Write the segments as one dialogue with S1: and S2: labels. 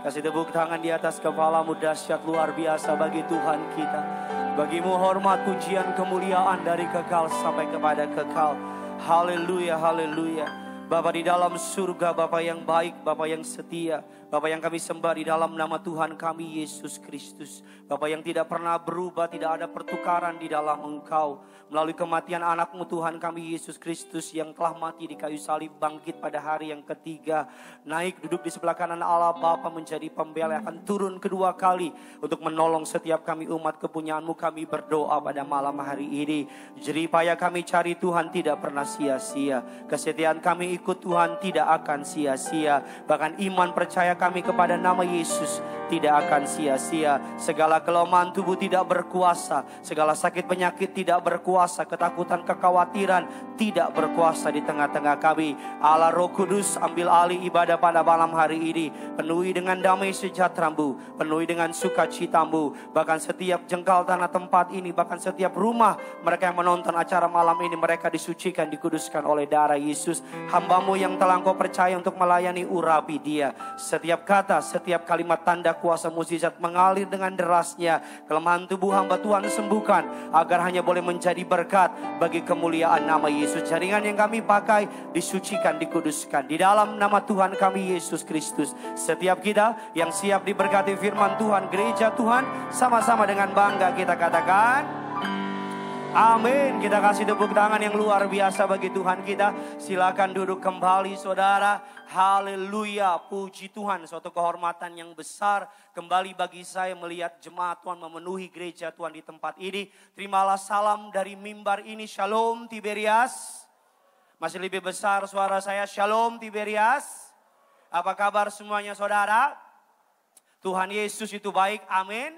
S1: Kasih tepuk tangan di atas kepalamu, dahsyat luar biasa bagi Tuhan kita. Bagimu hormat, pujian, kemuliaan dari kekal sampai kepada kekal. Haleluya, haleluya. Bapa di dalam surga, Bapa yang baik, Bapa yang setia, Bapa yang kami sembah di dalam nama Tuhan kami Yesus Kristus. Bapa yang tidak pernah berubah, tidak ada pertukaran di dalam Engkau. Melalui kematian anak-Mu Tuhan kami Yesus Kristus yang telah mati di kayu salib, bangkit pada hari yang ketiga, naik duduk di sebelah kanan Allah Bapa, menjadi pembela yang akan turun kedua kali untuk menolong setiap kami umat kepunyaan-Mu. Kami berdoa pada malam hari ini, jeripaya kami cari Tuhan tidak pernah sia-sia. Kesetiaan kami ikut Tuhan tidak akan sia-sia. Bahkan iman percaya kami kepada nama Yesus tidak akan sia-sia. Segala kelemahan tubuh tidak berkuasa, segala sakit penyakit tidak berkuasa, ketakutan kekhawatiran tidak berkuasa di tengah-tengah kami. Allah Roh Kudus ambil alih ibadah pada malam hari ini. Penuhi dengan damai sejahtera-Mu, penuhi dengan sukacita-Mu. Bahkan setiap jengkal tanah tempat ini, bahkan setiap rumah mereka yang menonton acara malam ini, mereka disucikan, dikuduskan oleh darah Yesus. Hamba-Mu yang telah Engkau percaya untuk melayani, urapi dia. Setiap kata, setiap kalimat tanda kuasa mukjizat mengalir dengan derasnya. Kelemahan tubuh hamba Tuhan sembuhkan, agar hanya boleh menjadi berkat bagi kemuliaan nama Yesus. Jaringan yang kami pakai disucikan, dikuduskan di dalam nama Tuhan kami Yesus Kristus. Setiap kita yang siap diberkati firman Tuhan, gereja Tuhan, sama-sama dengan bangga kita katakan amin. Kita kasih tepuk tangan yang luar biasa bagi Tuhan kita. Silakan duduk kembali saudara. Haleluya, puji Tuhan. Suatu kehormatan yang besar kembali bagi saya melihat jemaat Tuhan memenuhi gereja Tuhan di tempat ini. Terimalah salam dari mimbar ini. Shalom Tiberias. Masih lebih besar suara saya. Shalom Tiberias. Apa kabar semuanya saudara? Tuhan Yesus itu baik, amin.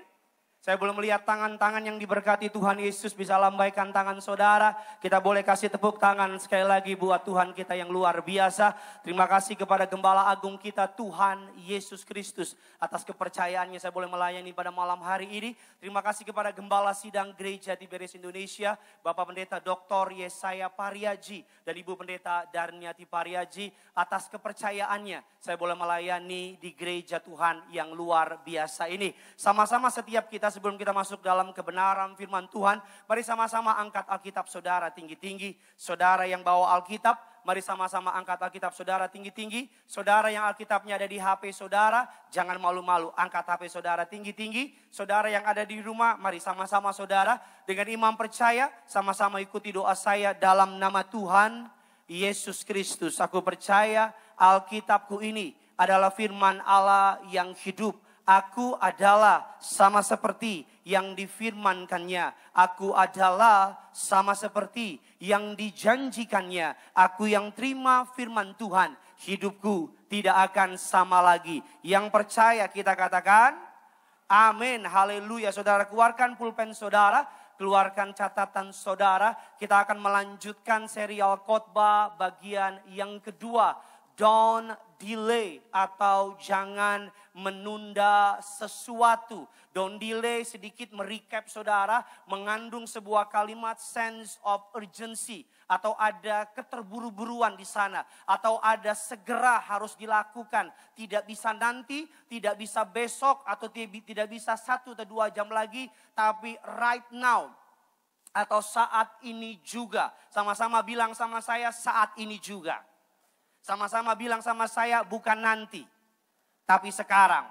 S1: Saya belum melihat tangan-tangan yang diberkati Tuhan Yesus, bisa lambaikan tangan saudara. Kita boleh kasih tepuk tangan sekali lagi buat Tuhan kita yang luar biasa. Terima kasih kepada Gembala Agung kita Tuhan Yesus Kristus atas kepercayaannya saya boleh melayani pada malam hari ini. Terima kasih kepada Gembala Sidang Gereja Tiberias Indonesia, Bapak Pendeta Dr. Yesaya Pariaji dan Ibu Pendeta Darniati Pariaji atas kepercayaannya. Saya boleh melayani di gereja Tuhan yang luar biasa ini. Sama-sama setiap kita sebelum kita masuk dalam kebenaran firman Tuhan, mari sama-sama angkat Alkitab saudara tinggi-tinggi. Saudara yang bawa Alkitab, mari sama-sama angkat Alkitab saudara tinggi-tinggi. Saudara yang Alkitabnya ada di HP saudara, jangan malu-malu, angkat HP saudara tinggi-tinggi. Saudara yang ada di rumah, mari sama-sama saudara dengan iman percaya, sama-sama ikuti doa saya dalam nama Tuhan Yesus Kristus. Aku percaya Alkitabku ini adalah firman Allah yang hidup. Aku adalah sama seperti yang difirmankannya. Aku adalah sama seperti yang dijanjikannya. Aku yang terima firman Tuhan, hidupku tidak akan sama lagi. Yang percaya kita katakan amin, haleluya. Saudara keluarkan pulpen saudara, keluarkan catatan saudara. Kita akan melanjutkan serial khotbah bagian yang kedua. Don't delay atau jangan menunda sesuatu. Don't delay sedikit merecap saudara, mengandung sebuah kalimat sense of urgency. Atau ada keterburu-buruan di sana. Atau ada segera harus dilakukan. Tidak bisa nanti, tidak bisa besok, atau tidak bisa 1 atau 2 jam lagi. Tapi right now. Atau saat ini juga. Sama-sama bilang sama saya saat ini juga. Sama-sama bilang sama saya bukan nanti, tapi sekarang.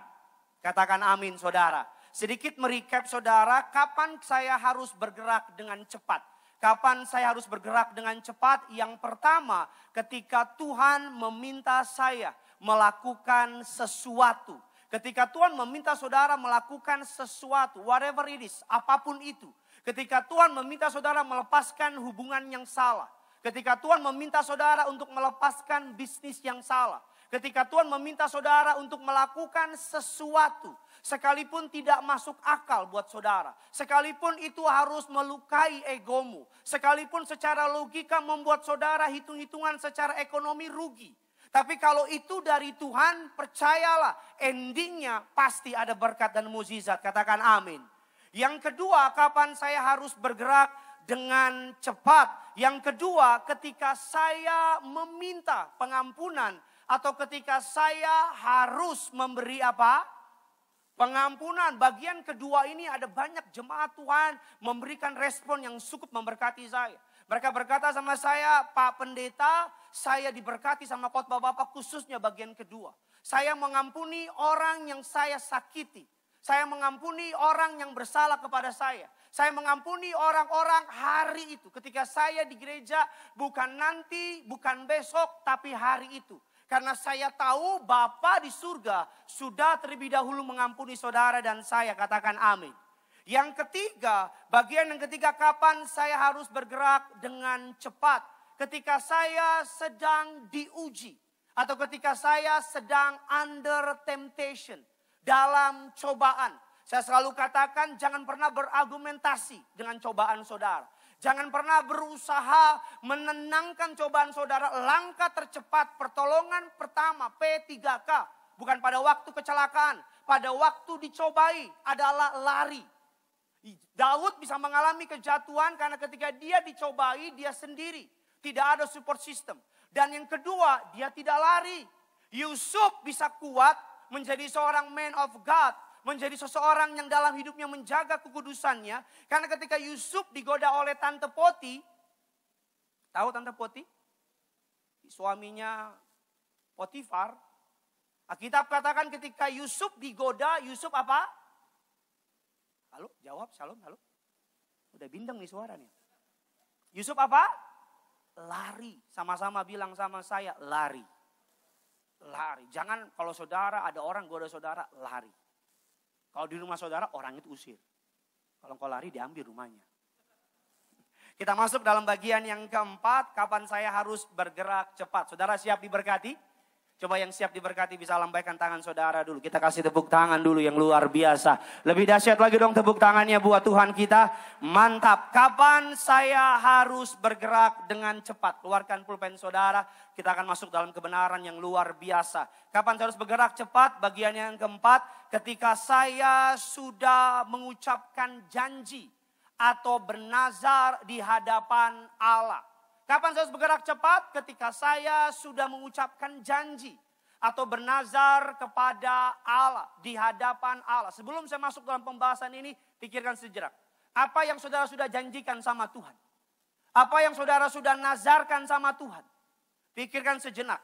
S1: Katakan amin saudara. Sedikit merecap saudara, kapan saya harus bergerak dengan cepat. Kapan saya harus bergerak dengan cepat? Yang pertama, ketika Tuhan meminta saya melakukan sesuatu. Ketika Tuhan meminta saudara melakukan sesuatu, whatever it is, apapun itu. Ketika Tuhan meminta saudara melepaskan hubungan yang salah. Ketika Tuhan meminta saudara untuk melepaskan bisnis yang salah. Ketika Tuhan meminta saudara untuk melakukan sesuatu. Sekalipun tidak masuk akal buat saudara. Sekalipun itu harus melukai egomu. Sekalipun secara logika membuat saudara hitung-hitungan secara ekonomi rugi. Tapi kalau itu dari Tuhan, percayalah endingnya pasti ada berkat dan mukjizat. Katakan amin. Yang kedua, kapan saya harus bergerak dengan cepat. Yang kedua, ketika saya meminta pengampunan Atau ketika saya harus memberi apa? Pengampunan. Bagian kedua ini ada banyak jemaat Tuhan memberikan respon yang cukup memberkati saya. Mereka berkata sama saya, Pak Pendeta, saya diberkati sama khotbah Bapak khususnya bagian kedua. Saya mengampuni orang yang saya sakiti. Saya mengampuni orang yang bersalah kepada saya. Saya mengampuni orang-orang hari itu. Ketika saya di gereja, bukan nanti, bukan besok, tapi hari itu. Karena saya tahu Bapa di surga sudah terlebih dahulu mengampuni saudara dan saya. Katakan amin. Yang ketiga, bagian yang ketiga, kapan saya harus bergerak dengan cepat. Ketika saya sedang diuji. Atau ketika saya sedang under temptation. Dalam cobaan. Saya selalu katakan jangan pernah berargumentasi dengan cobaan saudara. Jangan pernah berusaha menenangkan cobaan saudara. Langkah tercepat pertolongan pertama P3K. Bukan pada waktu kecelakaan. Pada waktu dicobai adalah lari. Daud bisa mengalami kejatuhan karena ketika dia dicobai dia sendiri. Tidak ada support system. Dan yang kedua dia tidak lari. Yusuf bisa kuat menjadi seorang man of God. Menjadi seseorang yang dalam hidupnya menjaga kekudusannya. Karena ketika Yusuf digoda oleh Tante Poti. Tahu Tante Poti? Suaminya Potifar. Alkitab katakan ketika Yusuf digoda, Yusuf apa? Halo, jawab, shalom, halo. Udah bindeng nih suara nih. Yusuf apa? Lari. Sama-sama bilang sama saya, lari. Lari. Jangan kalau saudara, ada orang goda saudara, lari. Kalau di rumah saudara, orang itu usir. Kalau engkau lari, diambil rumahnya. Kita masuk dalam bagian yang keempat, kapan saya harus bergerak cepat. Saudara siap diberkati? Coba yang siap diberkati bisa lambaikan tangan saudara dulu. Kita kasih tepuk tangan dulu yang luar biasa. Lebih dahsyat lagi dong tepuk tangannya buat Tuhan kita. Mantap. Kapan saya harus bergerak dengan cepat? Keluarkan pulpen saudara. Kita akan masuk dalam kebenaran yang luar biasa. Kapan saya harus bergerak cepat? Bagian yang keempat. Ketika saya sudah mengucapkan janji. Atau bernazar di hadapan Allah. Kapan saya harus bergerak cepat? Ketika saya sudah mengucapkan janji. Atau bernazar kepada Allah. Di hadapan Allah. Sebelum saya masuk dalam pembahasan ini. Pikirkan sejenak. Apa yang saudara sudah janjikan sama Tuhan? Apa yang saudara sudah nazarkan sama Tuhan? Pikirkan sejenak.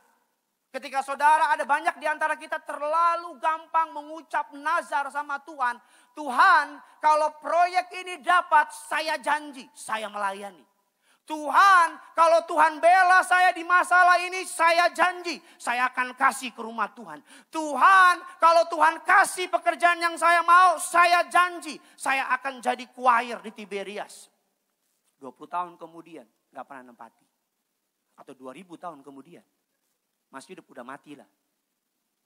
S1: Ketika saudara ada banyak di antara kita terlalu gampang mengucap nazar sama Tuhan. Tuhan kalau proyek ini dapat saya janji. Saya melayani. Tuhan, kalau Tuhan bela saya di masalah ini, saya janji. Saya akan kasih ke rumah Tuhan. Tuhan, kalau Tuhan kasih pekerjaan yang saya mau, saya janji. Saya akan jadi choir di Tiberias. 20 tahun kemudian, gak pernah nempati. Atau 2000 tahun kemudian, masih hidup udah mati lah.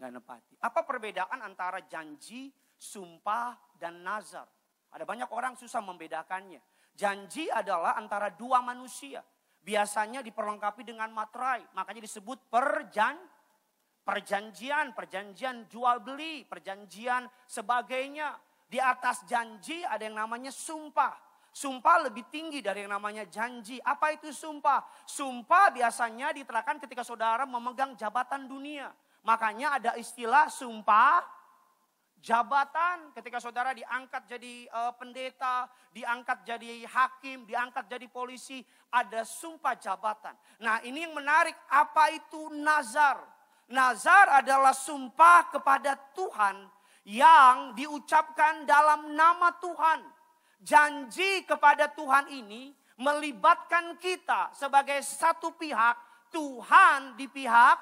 S1: Gak nempati. Apa perbedaan antara janji, sumpah, dan nazar? Ada banyak orang susah membedakannya. Janji adalah antara dua manusia. Biasanya diperlengkapi dengan materai. Makanya disebut perjanjian jual beli, perjanjian sebagainya. Di atas janji ada yang namanya sumpah. Sumpah lebih tinggi dari yang namanya janji. Apa itu sumpah? Sumpah biasanya diterapkan ketika saudara memegang jabatan dunia. Makanya ada istilah sumpah jabatan. Ketika saudara diangkat jadi pendeta, diangkat jadi hakim, diangkat jadi polisi, ada sumpah jabatan. Nah, ini yang menarik, apa itu nazar? Nazar adalah sumpah kepada Tuhan yang diucapkan dalam nama Tuhan. Janji kepada Tuhan ini melibatkan kita sebagai satu pihak, Tuhan di pihak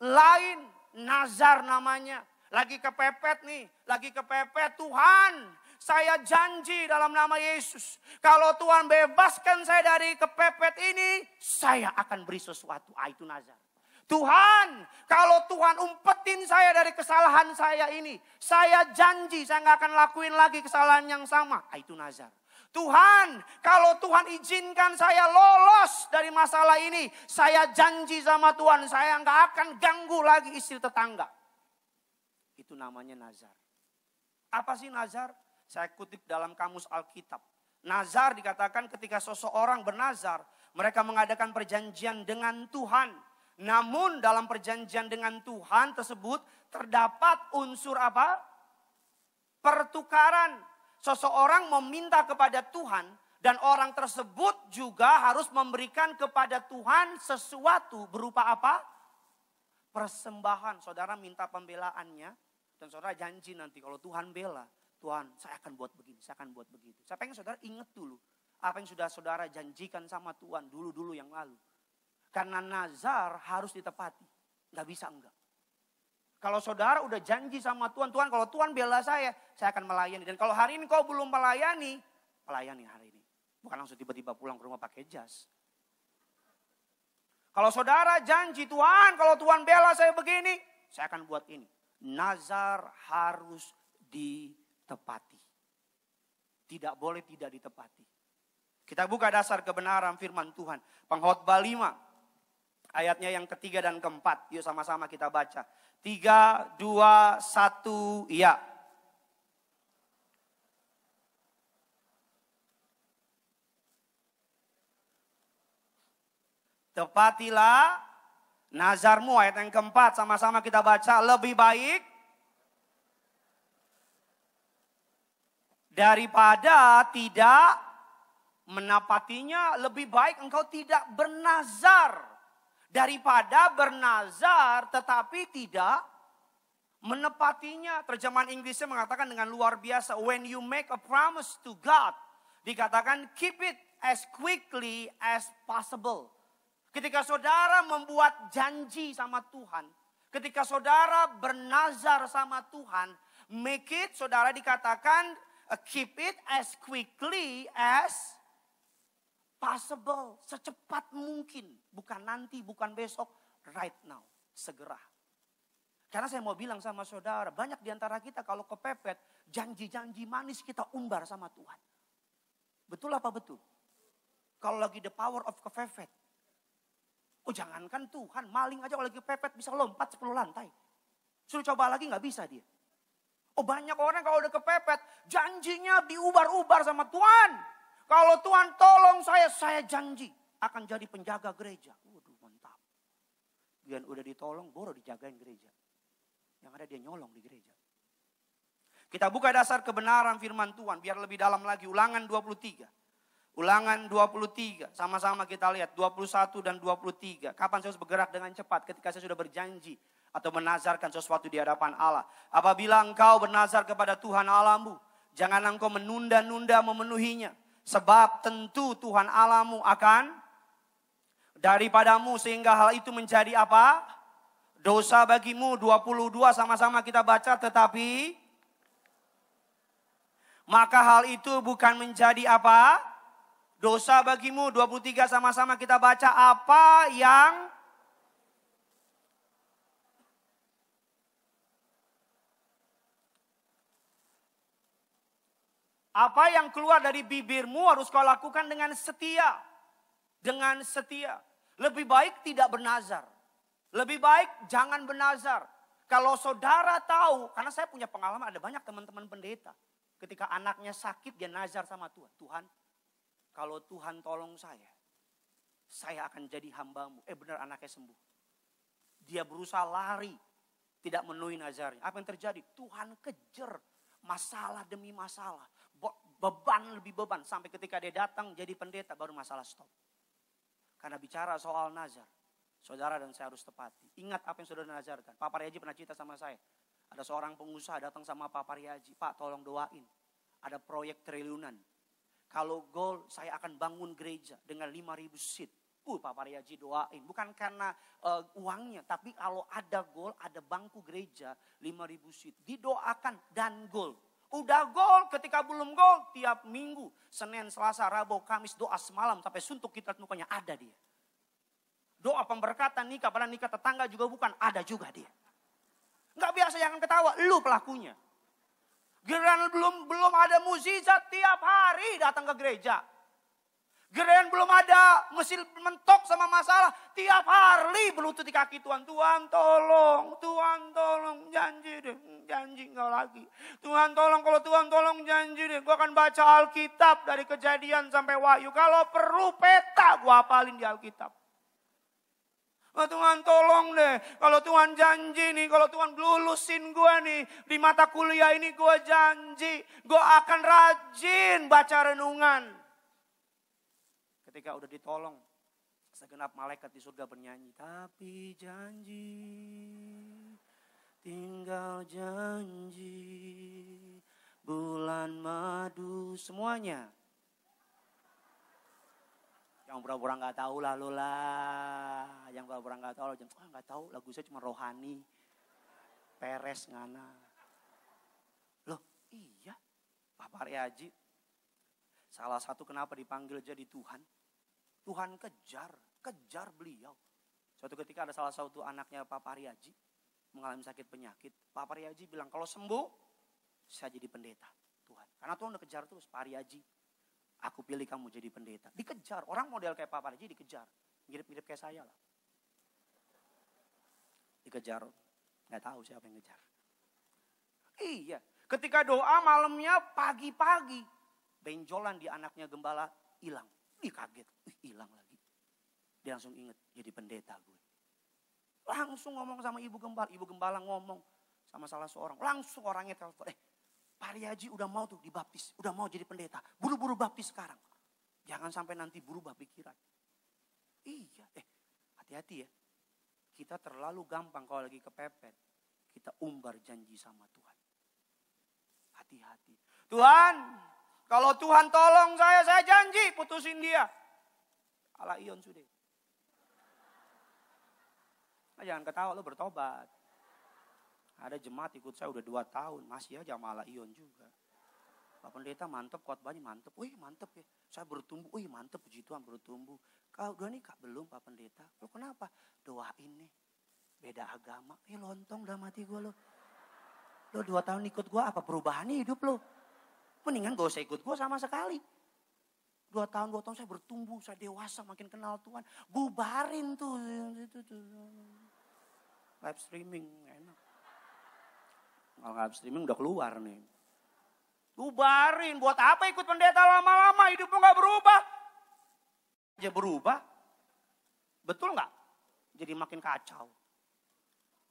S1: lain. Nazar namanya. Lagi kepepet nih, lagi kepepet. Tuhan, saya janji dalam nama Yesus. Kalau Tuhan bebaskan saya dari kepepet ini, saya akan beri sesuatu. Itu nazar. Tuhan, kalau Tuhan umpetin saya dari kesalahan saya ini, saya janji saya gak akan lakuin lagi kesalahan yang sama. Itu nazar. Tuhan, kalau Tuhan izinkan saya lolos dari masalah ini, saya janji sama Tuhan, saya gak akan ganggu lagi istri tetangga. Itu namanya nazar. Apa sih nazar? Saya kutip dalam kamus Alkitab. Nazar dikatakan ketika seseorang bernazar, mereka mengadakan perjanjian dengan Tuhan. Namun dalam perjanjian dengan Tuhan tersebut terdapat unsur apa? Pertukaran. Seseorang meminta kepada Tuhan dan orang tersebut juga harus memberikan kepada Tuhan sesuatu berupa apa? Persembahan. Saudara minta pembelaannya dan saudara janji nanti kalau Tuhan bela, Tuhan saya akan buat begini, saya akan buat begitu. Saya pengen saudara ingat dulu apa yang sudah saudara janjikan sama Tuhan dulu-dulu yang lalu. Karena nazar harus ditepati, nggak bisa enggak. Kalau saudara udah janji sama Tuhan, Tuhan kalau Tuhan bela saya akan melayani. Dan kalau hari ini kau belum melayani hari ini. Bukan langsung tiba-tiba pulang ke rumah pakai jas. Kalau saudara janji Tuhan, kalau Tuhan bela saya begini, saya akan buat ini. Nazar harus ditepati. Tidak boleh tidak ditepati. Kita buka dasar kebenaran firman Tuhan. Pengkhotbah 5. Ayatnya yang ketiga dan keempat. Yuk sama-sama kita baca. 3, 2, 1, ya. Tepatilah nazarmu, ayat yang keempat. Sama-sama kita baca. Lebih baik daripada tidak menapatinya, lebih baik engkau tidak bernazar. Daripada bernazar tetapi tidak menepatinya. Terjemahan Inggrisnya mengatakan dengan luar biasa. When you make a promise to God. Dikatakan keep it as quickly as possible. Ketika saudara membuat janji sama Tuhan. Ketika saudara bernazar sama Tuhan. Make it, saudara dikatakan keep it as quickly as possible, secepat mungkin. Bukan nanti, bukan besok, right now, segera. Karena saya mau bilang sama saudara, banyak di antara kita kalau kepepet, janji-janji manis kita umbar sama Tuhan. Betul apa betul? Kalau lagi the power of kepepet. Oh jangankan Tuhan, maling aja kalau lagi kepepet bisa lompat 10 lantai. Suruh coba lagi gak bisa dia. Oh banyak orang kalau udah kepepet, janjinya diubar-ubar sama Tuhan. Kalau Tuhan tolong saya janji akan jadi penjaga gereja. Waduh mantap. Dia udah ditolong, baru dijagain gereja. Yang ada dia nyolong di gereja. Kita buka dasar kebenaran firman Tuhan. Biar lebih dalam lagi. Ulangan 23. Ulangan 23. Sama-sama kita lihat. 21 dan 23. Kapan saya harus bergerak dengan cepat? Ketika saya sudah berjanji. Atau menazarkan sesuatu di hadapan Allah. Apabila engkau bernazar kepada Tuhan Allahmu. Jangan engkau menunda-nunda memenuhinya. Sebab tentu Tuhan Allahmu akan daripadamu sehingga hal itu menjadi apa? Dosa bagimu. 22 sama-sama kita baca. Tetapi maka hal itu bukan menjadi apa? Dosa bagimu. 23 sama-sama kita baca. Apa yang keluar dari bibirmu harus kau lakukan dengan setia. Dengan setia. Lebih baik tidak bernazar. Lebih baik jangan bernazar. Kalau saudara tahu, karena saya punya pengalaman ada banyak teman-teman pendeta. Ketika anaknya sakit dia nazar sama Tuhan. Tuhan, kalau Tuhan tolong saya akan jadi hambamu. Benar anaknya sembuh. Dia berusaha lari, tidak memenuhi nazarnya. Apa yang terjadi? Tuhan kejar masalah demi masalah. Beban lebih beban. Sampai ketika dia datang jadi pendeta baru masalah stop. Karena bicara soal nazar. Saudara dan saya harus tepati. Ingat apa yang saudara nazarkan. Pak Pariaji pernah cerita sama saya. Ada seorang pengusaha datang sama Pak Pariaji. Pak tolong doain. Ada proyek triliunan. Kalau goal saya akan bangun gereja dengan 5.000 seat. Pak Pariaji doain. Bukan karena uangnya. Tapi kalau ada goal, ada bangku gereja 5.000 seat. Didoakan dan goal. Udah gol, ketika belum gol, tiap minggu, Senin, Selasa, Rabu, Kamis, doa semalam sampai suntuk kita mukanya ada dia. Doa pemberkatan nikah, padahal nikah tetangga juga bukan, ada juga dia. Nggak biasa jangan ketawa, lu pelakunya. Giliran belum ada mukjizat tiap hari datang ke gereja. Giliran belum ada mesin mentok sama masalah, tiap hari berlutut di kaki Tuhan. Tuhan tolong, janji deh, janji enggak lagi. Tuhan tolong, kalau Tuhan tolong janji deh, gue akan baca Alkitab dari Kejadian sampai Wahyu. Kalau perlu peta gue hafalin di Alkitab. Oh, Tuhan tolong deh, kalau Tuhan janji nih, kalau Tuhan lulusin gue nih, di mata kuliah ini gue janji, gue akan rajin baca renungan. Ketika udah ditolong, segenap malaikat di surga bernyanyi, tapi janji, tinggal janji, bulan madu, semuanya. Yang pura-pura nggak tahu lalu lah, yang pura-pura nggak tahu, nggak tahu lagu saya cuma rohani, peres ngana. Loh iya, Pak Paryaji, salah satu kenapa dipanggil jadi Tuhan, Tuhan kejar beliau. Suatu ketika ada salah satu anaknya Pak Paryaji mengalami sakit penyakit, Pak Paryaji bilang kalau sembuh saya jadi pendeta Tuhan, karena Tuhan udah kejar terus Paryaji. Aku pilih kamu jadi pendeta. Dikejar. Orang model kayak Pak Paryaji dikejar. Mirip-mirip kayak saya lah. Dikejar. Gak tahu siapa yang ngejar. Iya. Ketika doa malamnya pagi-pagi. Benjolan di anaknya gembala hilang. Ih kaget. Hilang lagi. Dia langsung ingat jadi pendeta gue. Langsung ngomong sama ibu gembala. Ibu gembala ngomong sama salah seorang. Langsung orangnya telepon. Paryaji udah mau tuh dibaptis, udah mau jadi pendeta. Buru-buru baptis sekarang. Jangan sampai nanti berubah pikiran. Iya, hati-hati ya. Kita terlalu gampang kalau lagi kepepet. Kita umbar janji sama Tuhan. Hati-hati. Tuhan, kalau Tuhan tolong saya janji putusin dia. Ala Ion sudah. Nah, jangan ketawa, lo bertobat. Ada jemaat ikut saya udah 2 tahun, masih aja malah Ion juga. Pak Pendeta mantep, khotbahnya mantep. Wih mantep ya, saya bertumbuh. Wih mantep, puji Tuhan bertumbuh. Kau udah nikah belum Pak Pendeta? Lo kenapa? Doain nih, beda agama. Lontong dah mati gue lo. Lo 2 tahun ikut gue, apa perubahan hidup lo? Mendingan gak usah ikut gue sama sekali. 2 tahun saya bertumbuh, saya dewasa, makin kenal Tuhan. Bubarin tuh. Live streaming, enak. Kalau live streaming udah keluar nih. Bubarin, buat apa ikut pendeta lama-lama, hidup lo gak berubah. Ya berubah, betul gak? Jadi makin kacau.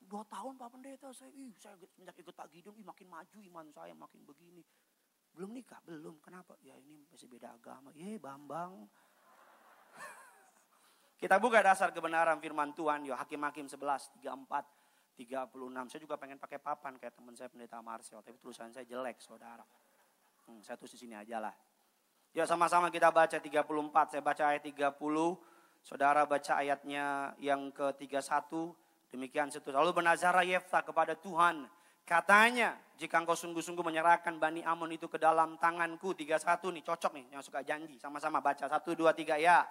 S1: 2 tahun Pak Pendeta, saya sejak ikut Pak Gideon, makin maju iman saya, makin begini. Belum nikah? Belum, kenapa? Ya ini masih beda agama. Bambang. Kita buka dasar kebenaran firman Tuhan, Hakim-Hakim 11, 34. 36. Saya juga pengen pakai papan kayak teman saya Pendeta Marcel, tapi tulisan saya jelek, saudara. Saya tulis di sini aja lah. Ya sama-sama kita baca 34. Saya baca ayat 30. Saudara baca ayatnya yang ke-31. Demikian seterusnya. Lalu bernazarah Yefta kepada Tuhan. Katanya, jika engkau sungguh-sungguh menyerahkan Bani Amon itu ke dalam tanganku. 31 nih, cocok nih yang suka janji. Sama-sama baca 1, 2, 3 ya.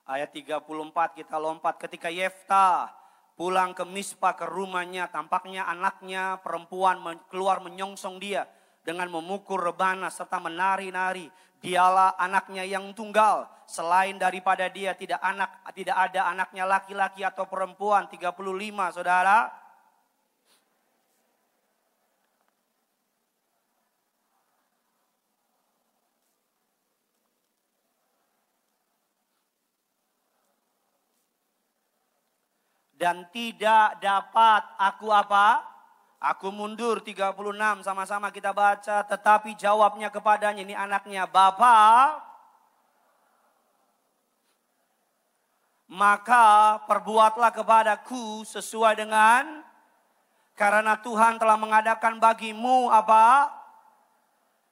S1: Ayat 34 kita lompat ketika Yefta pulang ke Mispa ke rumahnya. Tampaknya anaknya perempuan keluar menyongsong dia dengan memukul rebana serta menari-nari. Dialah anaknya yang tunggal. Selain daripada dia tidak ada anaknya laki-laki atau perempuan. 35 saudara. Dan tidak dapat aku apa? Aku mundur 36 sama-sama kita baca. Tetapi jawabnya kepadanya, ini anaknya, Bapa, maka perbuatlah kepadaku sesuai dengan, karena Tuhan telah mengadakan bagimu apa?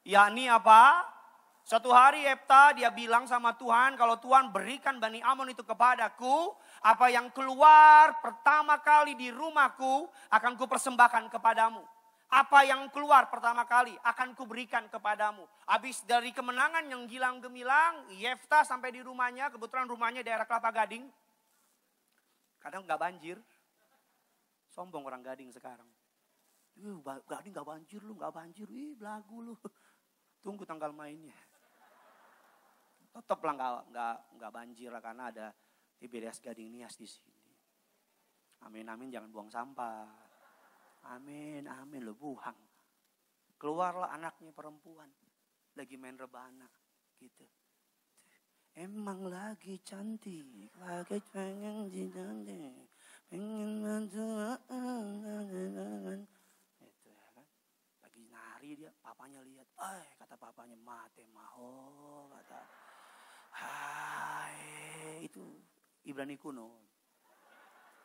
S1: Yakni apa? Suatu hari Yefta dia bilang sama Tuhan, kalau Tuhan berikan Bani Amon itu kepadaku, apa yang keluar pertama kali di rumahku akan kupersembahkan kepadamu. Apa yang keluar pertama kali akan kuberikan kepadamu. Habis dari kemenangan yang gilang gemilang, Yefta sampai di rumahnya, kebetulan rumahnya daerah Kelapa Gading. Kadang gak banjir. Sombong orang Gading sekarang. Gading gak banjir lu, gak banjir. Belagu lu. Tunggu tanggal mainnya. Tetaplah nggak banjir lah karena ada Tiberias Gading Nias di sini. Amin amin, jangan buang sampah. Amin, amin lo buang. Keluarlah anaknya perempuan. Lagi main rebana gitu. Emang lagi cantik, lagi pengen didandan, pengen mantu. Itu ya kan. Lagi nari dia, papanya lihat. Kata papanya mate maho, kata. Hai, itu Ibrani kuno.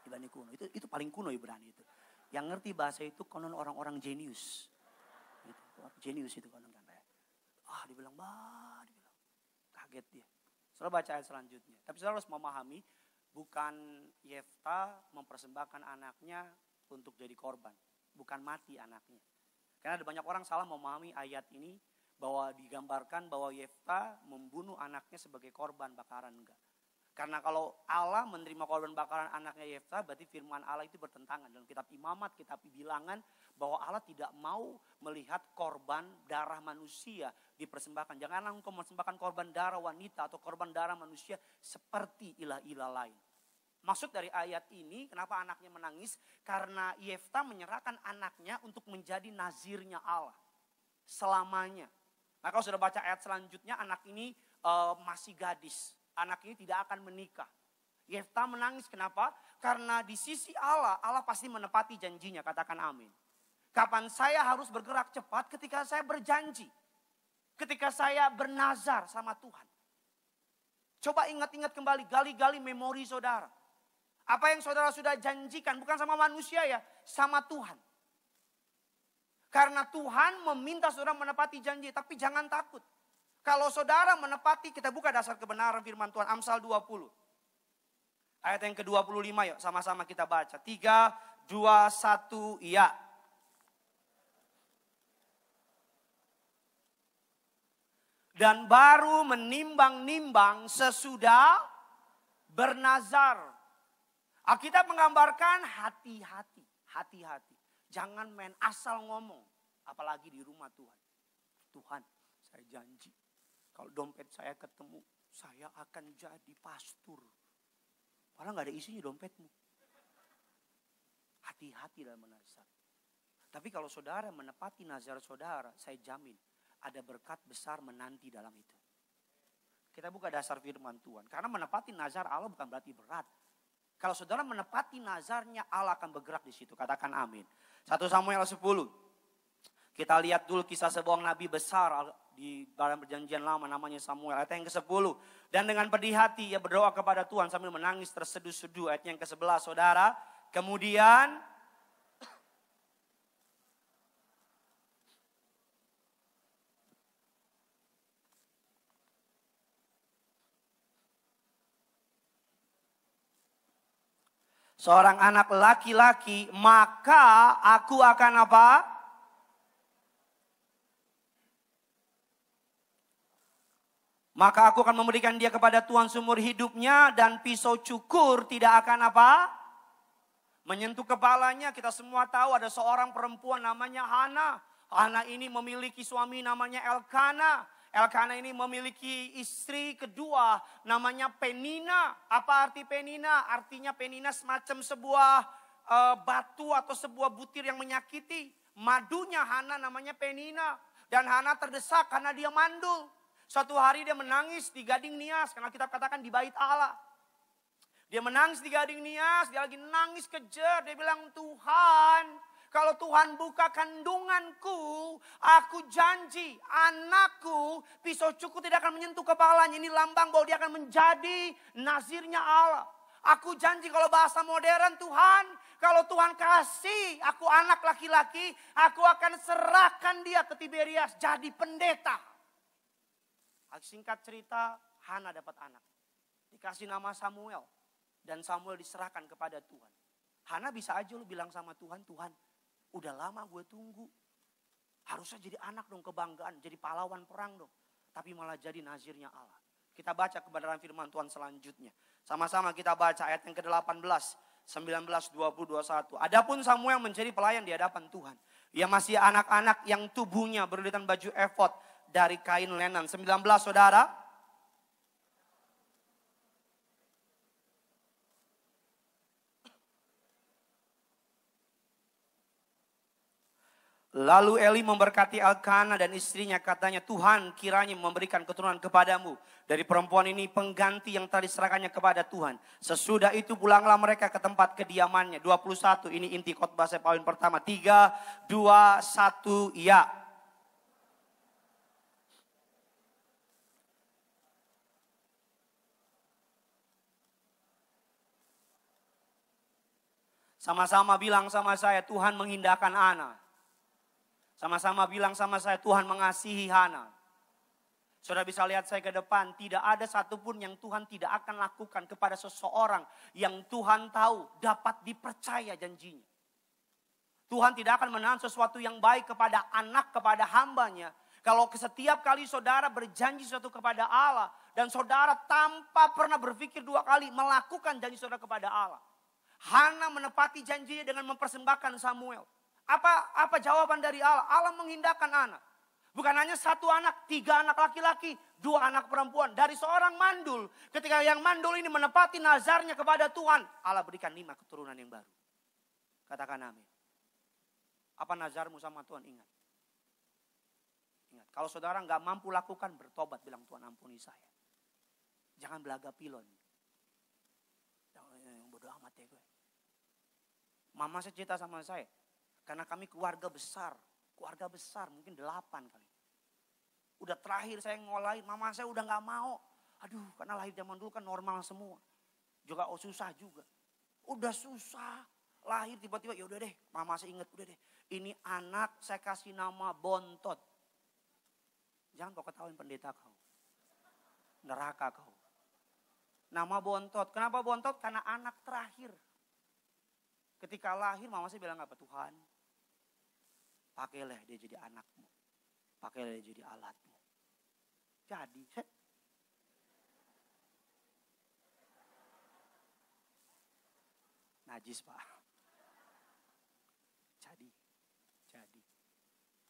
S1: Ibrani kuno. Itu paling kuno Ibrani itu. Yang ngerti bahasa itu konon orang-orang jenius. Gitu. Jenius itu konon kan. Dibilang. Kaget dia. Saudara baca ayat selanjutnya. Tapi saudara harus memahami, bukan Yefta mempersembahkan anaknya untuk jadi korban. Bukan mati anaknya. Karena ada banyak orang salah memahami ayat ini, bahwa digambarkan bahwa Yefta membunuh anaknya sebagai korban bakaran. Enggak. Karena kalau Allah menerima korban bakaran anaknya Yefta, berarti firman Allah itu bertentangan. Dalam kitab Imamat, kitab Bilangan, bahwa Allah tidak mau melihat korban darah manusia dipersembahkan. Janganlah engkau mempersembahkan korban darah wanita atau korban darah manusia seperti ilah-ilah lain. Maksud dari ayat ini, kenapa anaknya menangis? Karena Yefta menyerahkan anaknya untuk menjadi nazirnya Allah selamanya. Nah kalau sudah baca ayat selanjutnya, anak ini masih gadis. Anak ini tidak akan menikah. Yefta menangis kenapa? Karena di sisi Allah, Allah pasti menepati janjinya. Katakan amin. Kapan saya harus bergerak cepat? Ketika saya berjanji. Ketika saya bernazar sama Tuhan. Coba ingat-ingat kembali, gali-gali memori saudara. Apa yang saudara sudah janjikan, bukan sama manusia ya, sama Tuhan. Karena Tuhan meminta saudara menepati janji, tapi jangan takut. Kalau saudara menepati, kita buka dasar kebenaran firman Tuhan, Amsal 20. Ayat yang ke-25 yuk, sama-sama kita baca. 3, 2, 1, iya. Dan baru menimbang-nimbang sesudah bernazar. Alkitab menggambarkan hati-hati, hati-hati. Jangan main asal ngomong, apalagi di rumah Tuhan. Tuhan, saya janji. Kalau dompet saya ketemu, saya akan jadi pastor. Padahal gak ada isinya dompetmu. Hati-hati dalam menazar. Tapi kalau saudara menepati nazar saudara, saya jamin ada berkat besar menanti dalam itu. Kita buka dasar firman Tuhan. Karena menepati nazar Allah bukan berarti berat. Kalau saudara menepati nazarnya, Allah akan bergerak di situ. Katakan amin. 1 Samuel 10. Kita lihat dulu kisah sebuah nabi besar di dalam perjanjian lama, namanya Samuel. Ayat yang ke-10. Dan dengan pedih hati ia berdoa kepada Tuhan sambil menangis terseduh-seduh. Ayat yang ke-11 saudara. Kemudian seorang anak laki-laki, maka aku akan apa? Maka aku akan memberikan dia kepada Tuhan seumur hidupnya, dan pisau cukur tidak akan apa? Menyentuh kepalanya. Kita semua tahu ada seorang perempuan namanya Hana. Hana ini memiliki suami namanya Elkana. Elkana ini memiliki istri kedua namanya Penina. Apa arti Penina? Artinya Penina semacam sebuah batu atau sebuah butir yang menyakiti. Madunya Hana namanya Penina. Dan Hana terdesak karena dia mandul. Suatu hari dia menangis di Gading Nias. Karena kita katakan di bait Allah. Dia menangis di Gading Nias. Dia lagi nangis kejer. Dia bilang, Tuhan, kalau Tuhan buka kandunganku, aku janji anakku pisau cukur tidak akan menyentuh kepalanya. Ini lambang bahwa dia akan menjadi nazirnya Allah. Aku janji kalau bahasa modern, Tuhan, kalau Tuhan kasih aku anak laki-laki, aku akan serahkan dia ke Tiberias jadi pendeta. Singkat cerita, Hana dapat anak. Dikasih nama Samuel. Dan Samuel diserahkan kepada Tuhan. Hana bisa aja lu bilang sama Tuhan, Tuhan, udah lama gue tunggu. Harusnya jadi anak dong, kebanggaan. Jadi pahlawan perang dong. Tapi malah jadi nazirnya Allah. Kita baca kebenaran firman Tuhan selanjutnya. Sama-sama kita baca ayat yang ke-18. 19, 20, 21. Adapun Samuel menjadi pelayan di hadapan Tuhan. Ia masih anak-anak yang tubuhnya berlilitan baju efod dari kain lenan. 19 saudara. Lalu Eli memberkati Elkana dan istrinya, katanya, Tuhan kiranya memberikan keturunan kepadamu dari perempuan ini pengganti yang tadi serahkannya kepada Tuhan. Sesudah itu pulanglah mereka ke tempat kediamannya. 21, ini inti khotbah saya poin pertama. 3, 2, 1, ya. Sama-sama bilang sama saya, Tuhan mengindahkan Ana. Sama-sama bilang sama saya, Tuhan mengasihi Hana. Saudara bisa lihat saya ke depan, tidak ada satupun yang Tuhan tidak akan lakukan kepada seseorang yang Tuhan tahu dapat dipercaya janjinya. Tuhan tidak akan menahan sesuatu yang baik kepada anak, kepada hambanya. Kalau setiap kali saudara berjanji sesuatu kepada Allah, dan saudara tanpa pernah berpikir dua kali melakukan janji saudara kepada Allah. Hana menepati janjinya dengan mempersembahkan Samuel. Apa jawaban dari Allah? Allah mengindahkan anak. Bukan hanya satu anak, 3 anak laki-laki, 2 anak perempuan. Dari seorang mandul, ketika yang mandul ini menepati nazarnya kepada Tuhan, Allah berikan 5 keturunan yang baru. Katakan amin. Apa nazarmu sama Tuhan? Ingat. Kalau saudara nggak mampu lakukan, bertobat, bilang Tuhan ampuni saya. Jangan belaga pilon. Yang bodoh amat ya gue. Mama saya cerita sama saya. Karena kami keluarga besar mungkin 8 kali. Udah terakhir saya ngolahin, mama saya udah gak mau. Aduh, karena lahir zaman dulu kan normal semua. Juga susah juga. Udah susah, lahir tiba-tiba, ya udah deh, mama saya ingat, udah deh. Ini anak saya kasih nama Bontot. Jangan kau ketahuin pendeta kau. Neraka kau. Nama Bontot, kenapa Bontot? Karena anak terakhir. Ketika lahir, mama saya bilang apa? Tuhan, pakailah dia jadi anakmu. Pakailah dia jadi alatmu. Jadi, najis pak. Jadi.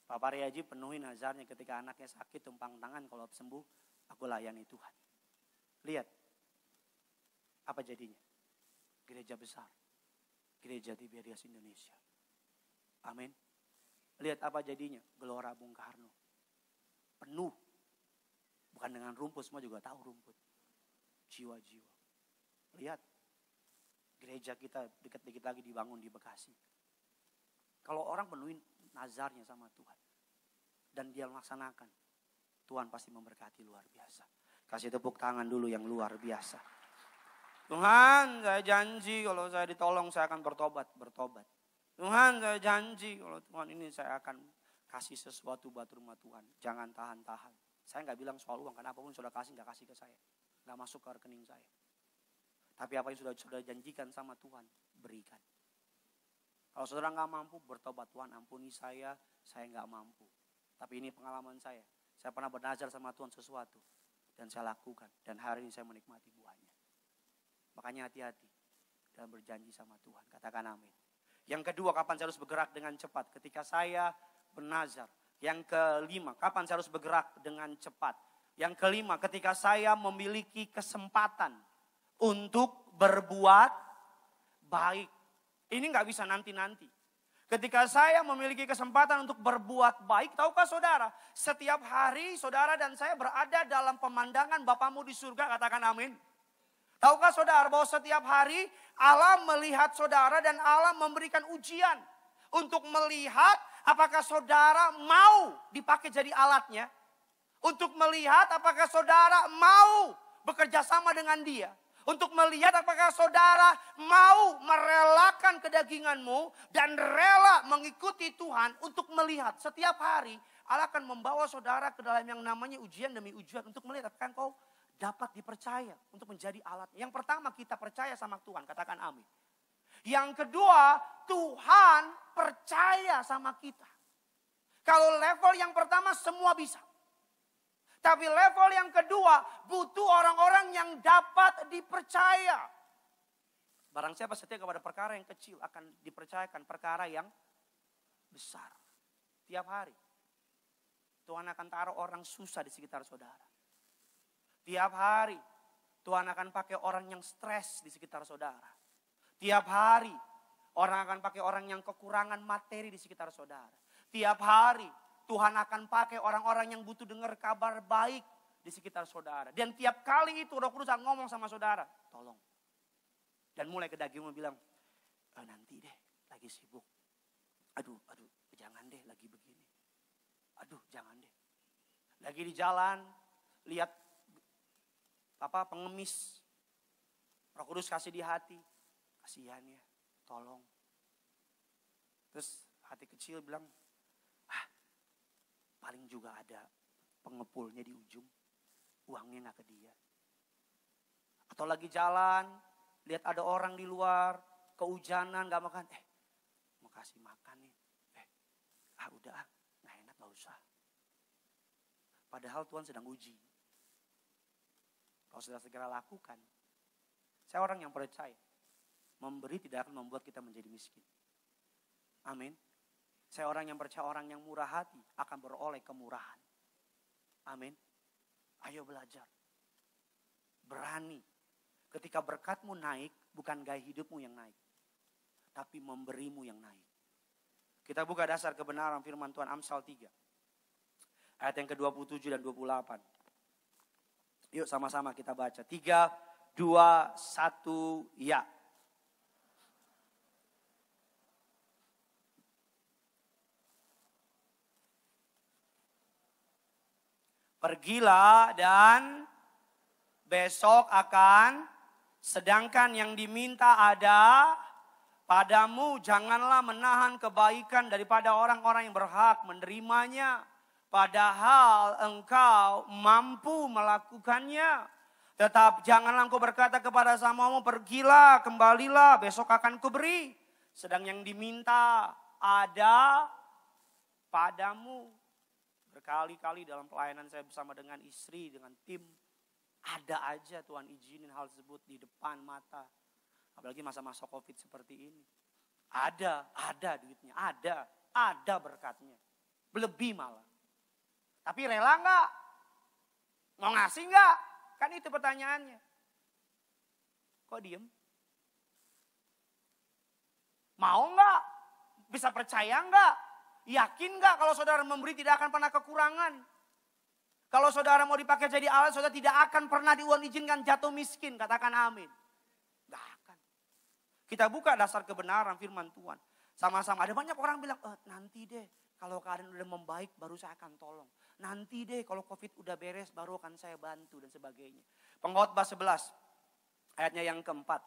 S1: Papa Riaji penuhi nazarnya ketika anaknya sakit, tumpang tangan, kalau sembuh, aku layani Tuhan. Lihat, apa jadinya? Gereja besar. Gereja Tiberias Indonesia. Amin. Lihat apa jadinya. Gelora Bung Karno. Penuh. Bukan dengan rumput, semua juga tahu rumput. Jiwa-jiwa. Lihat. Gereja kita dikit-dikit lagi dibangun di Bekasi. Kalau orang penuhin nazarnya sama Tuhan. Dan dia melaksanakan. Tuhan pasti memberkati luar biasa. Kasih tepuk tangan dulu yang luar biasa. Tuhan, saya janji kalau saya ditolong saya akan bertobat. Tuhan, saya janji kalau Tuhan ini saya akan kasih sesuatu buat rumah Tuhan. Jangan tahan-tahan. Saya nggak bilang soal uang, karena apapun sudah kasih, nggak kasih ke saya. Nggak masuk ke rekening saya. Tapi apa yang sudah janjikan sama Tuhan, berikan. Kalau saudara nggak mampu, bertobat. Tuhan ampuni saya nggak mampu. Tapi ini pengalaman saya. Saya pernah bernazar sama Tuhan sesuatu. Dan saya lakukan. Dan hari ini saya menikmati buahnya. Makanya hati-hati dalam berjanji sama Tuhan. Katakan amin. Yang kedua, kapan saya harus bergerak dengan cepat? Ketika saya bernazar. Yang kelima, kapan saya harus bergerak dengan cepat? Yang kelima, ketika saya memiliki kesempatan untuk berbuat baik. Ini gak bisa nanti-nanti. Ketika saya memiliki kesempatan untuk berbuat baik, tahukah saudara? Setiap hari saudara dan saya berada dalam pemandangan Bapamu di surga. Katakan amin. Tahukah saudara bahwa setiap hari Allah melihat saudara dan Allah memberikan ujian. Untuk melihat apakah saudara mau dipakai jadi alatnya. Untuk melihat apakah saudara mau bekerja sama dengan dia. Untuk melihat apakah saudara mau merelakan kedaginganmu. Dan rela mengikuti Tuhan untuk melihat setiap hari. Allah akan membawa saudara ke dalam yang namanya ujian demi ujian. Untuk melihat apakah kau dapat dipercaya untuk menjadi alatnya. Yang pertama, kita percaya sama Tuhan. Katakan amin. Yang kedua, Tuhan percaya sama kita. Kalau level yang pertama semua bisa. Tapi level yang kedua butuh orang-orang yang dapat dipercaya. Barang siapa setia kepada perkara yang kecil akan dipercayakan perkara yang besar. Tiap hari Tuhan akan taruh orang susah di sekitar saudara. Tiap hari Tuhan akan pakai orang yang stres di sekitar saudara. Tiap hari orang akan pakai orang yang kekurangan materi di sekitar saudara. Tiap hari Tuhan akan pakai orang-orang yang butuh dengar kabar baik di sekitar saudara. Dan tiap kali itu Roh Kudus akan ngomong sama saudara, tolong. Dan mulai ke dagingmu bilang, nanti deh, lagi sibuk. Aduh, jangan deh lagi begini. Aduh, jangan deh. Lagi di jalan, lihat pengemis. Roh Kudus kasih di hati, kasihan ya, tolong. Terus hati kecil bilang, paling juga ada pengepulnya di ujung, uangnya gak ke dia. Atau lagi jalan, lihat ada orang di luar, kehujanan gak makan, mau kasih makan nih. Udah gak enak gak usah. Padahal Tuhan sedang uji. Kalau sudah segera lakukan, saya orang yang percaya, memberi tidak akan membuat kita menjadi miskin. Amin. Saya orang yang percaya, orang yang murah hati akan beroleh kemurahan. Amin. Ayo belajar. Berani. Ketika berkatmu naik, bukan gaya hidupmu yang naik. Tapi memberimu yang naik. Kita buka dasar kebenaran firman Tuhan Amsal 3. Ayat yang ke-27 dan 28. Yuk sama-sama kita baca. 3, 2, 1, ya. Pergilah dan besok akan, sedangkan yang diminta ada padamu. Janganlah menahan kebaikan daripada orang-orang yang berhak menerimanya. Padahal engkau mampu melakukannya. Tetap janganlah engkau berkata kepada samamu, pergilah, kembalilah, besok akan kuberi. Sedang yang diminta ada padamu. Berkali-kali dalam pelayanan saya bersama dengan istri, dengan tim. Ada aja Tuhan izinin hal tersebut di depan mata. Apalagi masa-masa COVID seperti ini. Ada duitnya, ada berkatnya. Lebih malah. Tapi rela enggak? Mau ngasih enggak? Kan itu pertanyaannya. Kok diem? Mau enggak? Bisa percaya enggak? Yakin gak kalau saudara memberi tidak akan pernah kekurangan? Kalau saudara mau dipakai jadi alat, saudara tidak akan pernah diizinkan jatuh miskin. Katakan amin. Gak akan. Kita buka dasar kebenaran firman Tuhan. Sama-sama. Ada banyak orang bilang, nanti deh kalau keadaan udah membaik baru saya akan tolong. Nanti deh kalau COVID udah beres baru akan saya bantu dan sebagainya. Pengkhotbah 11 ayatnya yang keempat.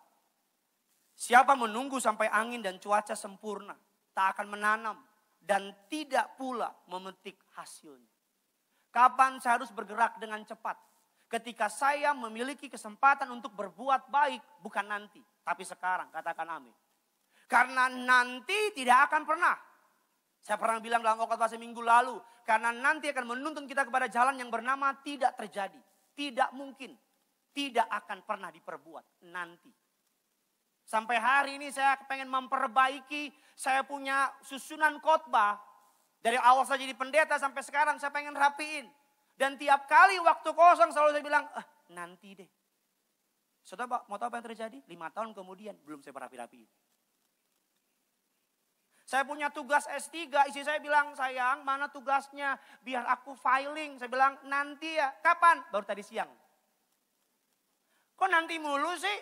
S1: Siapa menunggu sampai angin dan cuaca sempurna, tak akan menanam dan tidak pula memetik hasilnya. Kapan saya harus bergerak dengan cepat? Ketika saya memiliki kesempatan untuk berbuat baik, bukan nanti, tapi sekarang. Katakan amin. Karena nanti tidak akan pernah. Saya pernah bilang dalam khotbah seminggu lalu, karena nanti akan menuntun kita kepada jalan yang bernama tidak terjadi. Tidak mungkin, tidak akan pernah diperbuat nanti. Sampai hari ini saya pengen memperbaiki, saya punya susunan khotbah. Dari awal saya jadi pendeta sampai sekarang saya pengen rapiin. Dan tiap kali waktu kosong selalu saya bilang, nanti deh. Saudara mau tahu apa yang terjadi? 5 tahun kemudian belum saya rapi-rapiin. Saya punya tugas S3, istri saya bilang, sayang mana tugasnya? Biar aku filing. Saya bilang, nanti ya. Kapan? Baru tadi siang. Kok nanti mulu sih?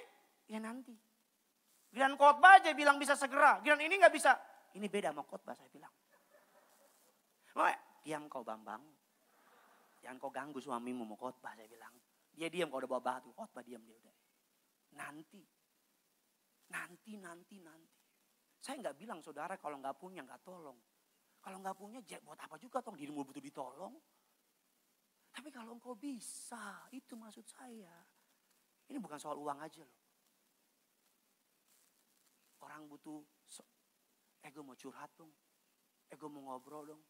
S1: Ya nanti. Giliran khotbah aja bilang bisa segera. Giliran ini gak bisa. Ini beda sama khotbah saya bilang. Diam kau Bambang. Jangan kau ganggu suamimu mau khotbah saya bilang. Dia diam kalau udah bawa batu. Khotbah diam dia udah. Nanti. Saya gak bilang saudara kalau gak punya gak tolong. Kalau gak punya buat apa juga toh dirimu butuh ditolong. Tapi kalau engkau bisa, itu maksud saya. Ini bukan soal uang aja loh. Orang butuh, gue mau curhat dong. Gue mau ngobrol dong.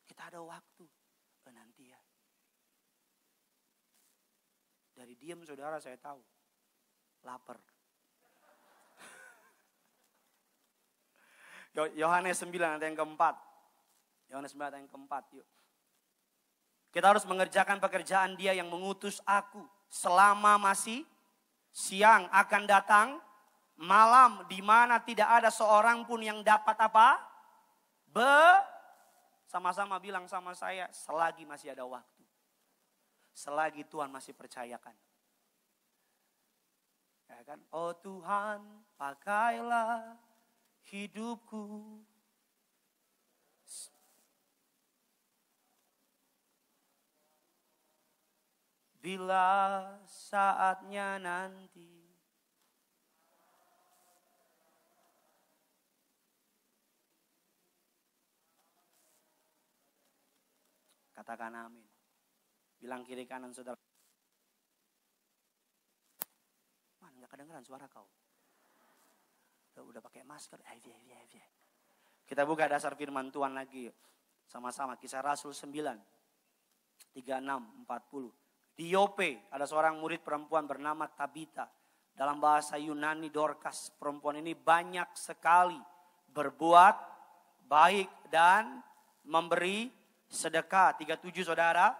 S1: Kita ada waktu. Nanti ya. Dari diam saudara saya tahu. Lapar. Yohanes 9 ayat yang keempat. Yohanes 9 ayat yang keempat. Yuk. Kita harus mengerjakan pekerjaan Dia yang mengutus aku. Selama masih siang akan datang malam di mana tidak ada seorang pun yang dapat apa? Sama-sama bilang sama saya, selagi masih ada waktu. Selagi Tuhan masih percayakan. Ya kan? Oh Tuhan, pakailah hidupku. Bila saatnya nanti. Katakan amin. Bilang kiri kanan saudara. Man, gak kedengeran suara kau. Udah pakai masker. Kita buka dasar firman Tuhan lagi. Sama-sama. Kisah Rasul 9. 36, 40. Di Yope ada seorang murid perempuan bernama Tabita. Dalam bahasa Yunani Dorcas. Perempuan ini banyak sekali berbuat baik dan memberi sedekah. 37 saudara.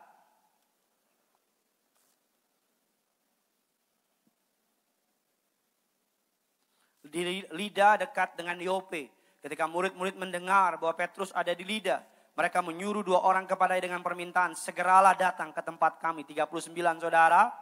S1: Di Lida dekat dengan Yope. Ketika murid-murid mendengar bahwa Petrus ada di Lida. Mereka menyuruh 2 orang kepadanya dengan permintaan. Segeralah datang ke tempat kami. 39 saudara.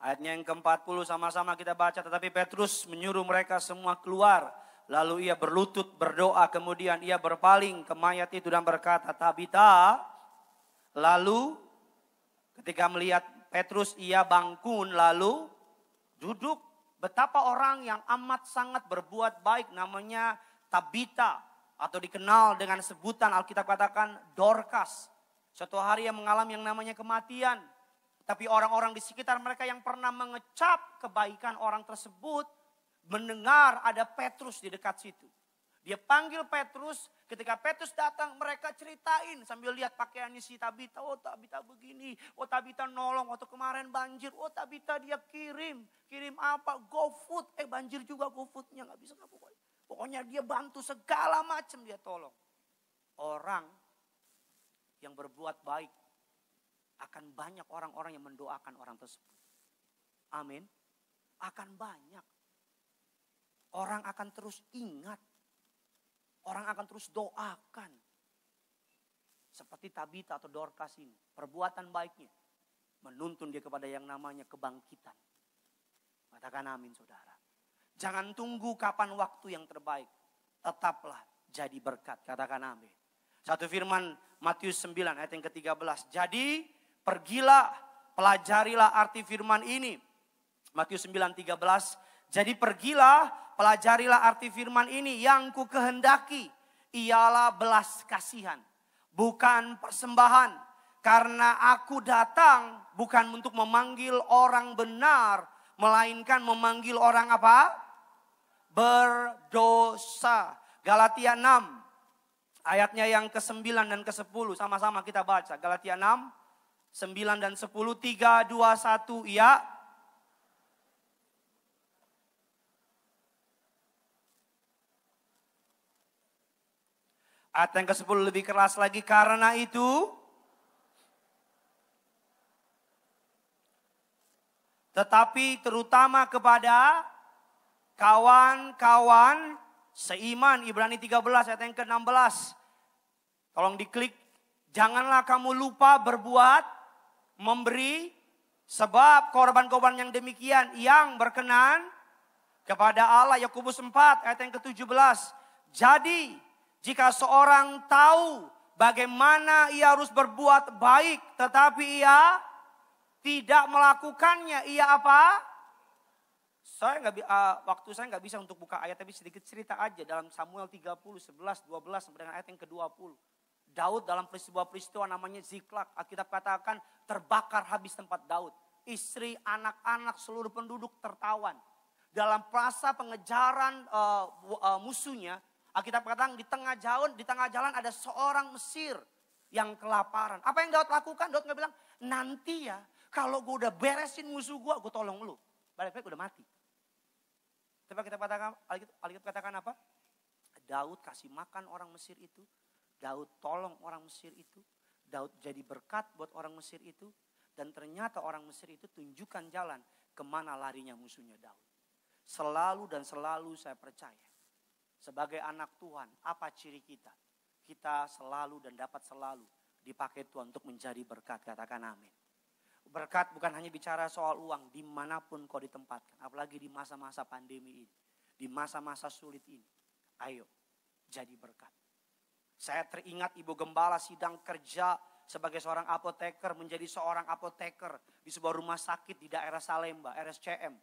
S1: Ayatnya yang ke-40 sama-sama kita baca. Tetapi Petrus menyuruh mereka semua keluar. Lalu ia berlutut berdoa. Kemudian ia berpaling ke mayat itu dan berkata, Tabita. Lalu ketika melihat Petrus ia bangkun lalu duduk. Betapa orang yang amat sangat berbuat baik namanya Tabita. Atau dikenal dengan sebutan Alkitab katakan Dorcas. Suatu hari ia mengalami yang namanya kematian. Tapi orang-orang di sekitar mereka yang pernah mengecap kebaikan orang tersebut. Mendengar ada Petrus di dekat situ. Dia panggil Petrus. Ketika Petrus datang mereka ceritain. Sambil lihat pakaiannya si Tabita. Oh Tabita begini. Oh Tabita nolong. Waktu kemarin banjir. Oh Tabita dia kirim. Kirim apa? GoFood. Banjir juga GoFoodnya. Gak bisa gak pokoknya. Pokoknya dia bantu segala macam dia tolong. Orang yang berbuat baik. Akan banyak orang-orang yang mendoakan orang tersebut. Amin. Akan banyak. Orang akan terus ingat. Orang akan terus doakan. Seperti Tabita atau Dorcas ini. Perbuatan baiknya. Menuntun dia kepada yang namanya kebangkitan. Katakan amin saudara. Jangan tunggu kapan waktu yang terbaik. Tetaplah jadi berkat. Katakan amin. Satu firman Matius 9 ayat yang ke-13. Jadi pergilah, pelajarilah arti firman ini. Matius 9:13. Jadi pergilah, pelajarilah arti firman ini. Yang ku kehendaki ialah belas kasihan, bukan persembahan. Karena aku datang bukan untuk memanggil orang benar, melainkan memanggil orang apa? Berdosa. Galatia 6 ayatnya yang ke-9 dan ke-10. Sama-sama kita baca. Galatia 6, 9 dan 10. 3, 2, 1. Ya. Ayat yang ke-10 lebih keras lagi. Karena itu, tetapi terutama kepada kawan-kawan seiman. Ibrani 13 ayat yang ke-16. Tolong diklik. Janganlah kamu lupa berbuat, memberi. Sebab korban-korban yang demikian yang berkenan kepada Allah. Yakobus 4 ayat yang ke-17. Jadi jika seorang tahu bagaimana ia harus berbuat baik, tetapi ia tidak melakukannya, ia apa? Waktu saya nggak bisa untuk buka ayat, tapi sedikit cerita aja dalam Samuel 30, 11, 12 sampai dengan ayat yang ke-20. Daud dalam peristiwa namanya Ziklag, Alkitab katakan terbakar habis tempat Daud. Istri, anak-anak, seluruh penduduk tertawan. Dalam prasa pengejaran musuhnya, Alkitab katakan di tengah jalan ada seorang Mesir yang kelaparan. Apa yang Daud lakukan? Daud nggak bilang, nanti ya kalau gue udah beresin musuh gue tolong lu. Balik-balik udah mati. Tapi Alkitab katakan apa? Daud kasih makan orang Mesir itu. Daud tolong orang Mesir itu. Daud jadi berkat buat orang Mesir itu. Dan ternyata orang Mesir itu tunjukkan jalan kemana larinya musuhnya Daud. Selalu dan selalu saya percaya. Sebagai anak Tuhan, apa ciri kita? Kita selalu dan dapat selalu dipakai Tuhan untuk menjadi berkat. Katakan amin. Berkat bukan hanya bicara soal uang, dimanapun kau ditempatkan. Apalagi di masa-masa pandemi ini. Di masa-masa sulit ini. Ayo, jadi berkat. Saya teringat Ibu Gembala sidang kerja sebagai seorang apoteker, menjadi seorang apoteker di sebuah rumah sakit di daerah Salemba, RSCM.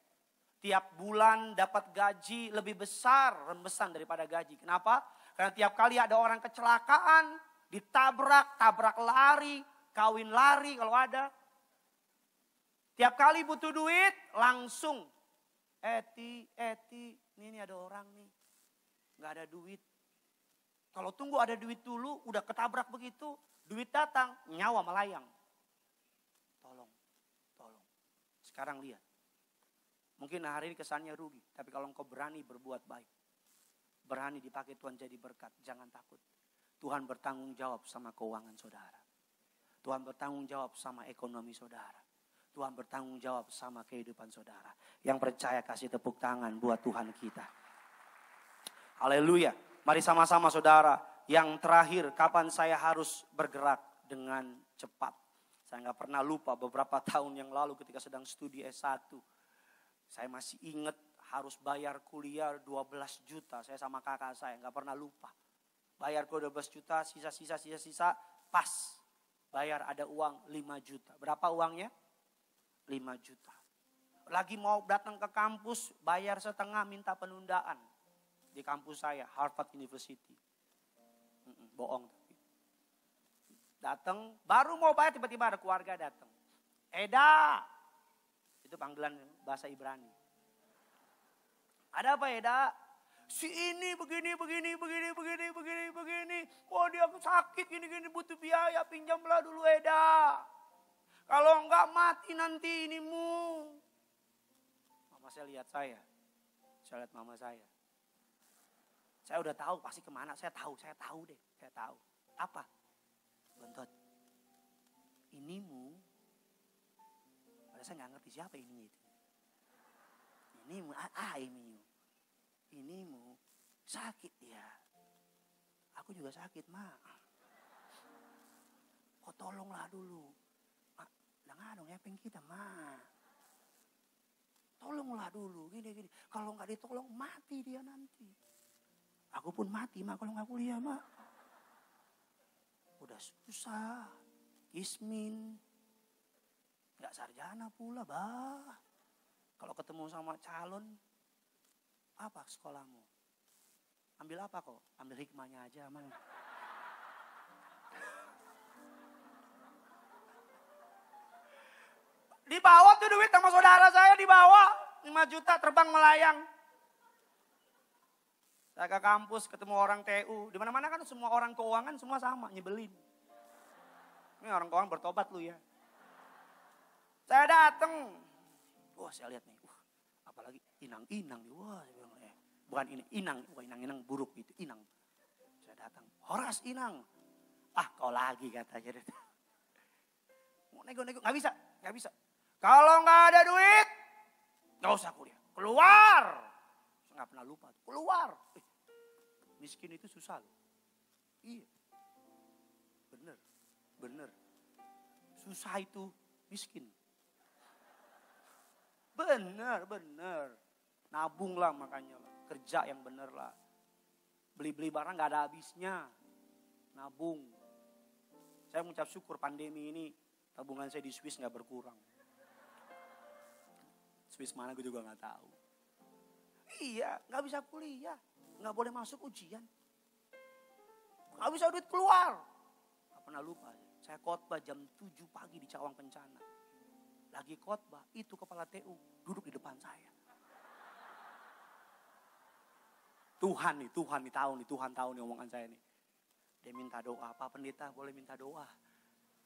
S1: Tiap bulan dapat gaji lebih besar, rembesan daripada gaji. Kenapa? Karena tiap kali ada orang kecelakaan, ditabrak, tabrak lari, kawin lari kalau ada. Tiap kali butuh duit, langsung. Eti, ini ada orang nih, gak ada duit. Kalau tunggu ada duit dulu, udah ketabrak begitu, duit datang, nyawa melayang. Tolong. Sekarang lihat. Mungkin hari ini kesannya rugi, tapi kalau engkau berani berbuat baik, berani dipakai Tuhan jadi berkat, jangan takut. Tuhan bertanggung jawab sama keuangan saudara. Tuhan bertanggung jawab sama ekonomi saudara. Tuhan bertanggung jawab sama kehidupan saudara. Yang percaya kasih tepuk tangan buat Tuhan kita. Haleluya. Mari sama-sama saudara. Yang terakhir, kapan saya harus bergerak dengan cepat. Saya gak pernah lupa beberapa tahun yang lalu ketika sedang studi S1. Saya masih ingat harus bayar kuliah 12 juta. Saya sama kakak saya gak pernah lupa. Bayar kuliah 12 juta, sisa, pas. Bayar ada uang 5 juta. Berapa uangnya? 5 juta. Lagi mau datang ke kampus, bayar setengah, minta penundaan. Di kampus saya, Harvard University. Bohong tapi. Datang, baru mau bayar tiba-tiba ada keluarga datang. Eda. Itu panggilan bahasa Ibrani. Ada apa Eda? Si ini begini. Oh dia sakit gini butuh biaya, pinjamlah dulu Eda. Kalau enggak mati nanti inimu. Mama saya lihat saya lihat mama saya. Saya udah tahu pasti kemana, saya tahu deh. Apa? Bontot. Inimu. Padahal saya gak ngerti siapa ini itu. Inimu, Inimu sakit ya. Aku juga sakit, Ma. Kok tolonglah dulu. Jangan dong ngepeng kita, Ma. Tolonglah dulu, gini. Kalau nggak ditolong mati dia nanti. Aku pun mati, Ma, kalau nggak kuliah, Ma. Udah susah, ismin, nggak sarjana pula, bah. Kalau ketemu sama calon, apa sekolahmu? Ambil apa kok? Ambil hikmahnya aja, Man. Dibawa tuh duit sama saudara saya, dibawa 5 juta terbang melayang. Saya ke kampus ketemu orang TU, di mana-mana kan semua orang keuangan semua sama, nyebelin. Ini orang keuangan bertobat lu ya. Saya datang, wah saya lihat nih, apalagi inang-inang nih, wah bukan ini inang, bukan inang-inang buruk itu inang. Saya datang, Horas inang, kau lagi katanya. Mau nego-nego, nggak bisa. Kalau nggak ada duit, nggak usah kuliah. Keluar. Saya nggak pernah lupa. Keluar. Miskin itu susah loh. Iya. Bener. Susah itu miskin. Bener. Nabunglah makanya. Kerja yang bener lah. Beli-beli barang nggak ada habisnya. Nabung. Saya mengucap syukur pandemi ini tabungan saya di Swiss nggak berkurang. Swiss mana gue juga gak tahu. Iya, gak bisa kuliah. Gak boleh masuk ujian. Gak bisa duit keluar. Gak pernah lupa. Saya khotbah jam 7 pagi di Cawang Kencana. Lagi khotbah, itu kepala TU duduk di depan saya. Tuhan tahu nih omongan saya nih. Dia minta doa, Pak Pendeta boleh minta doa.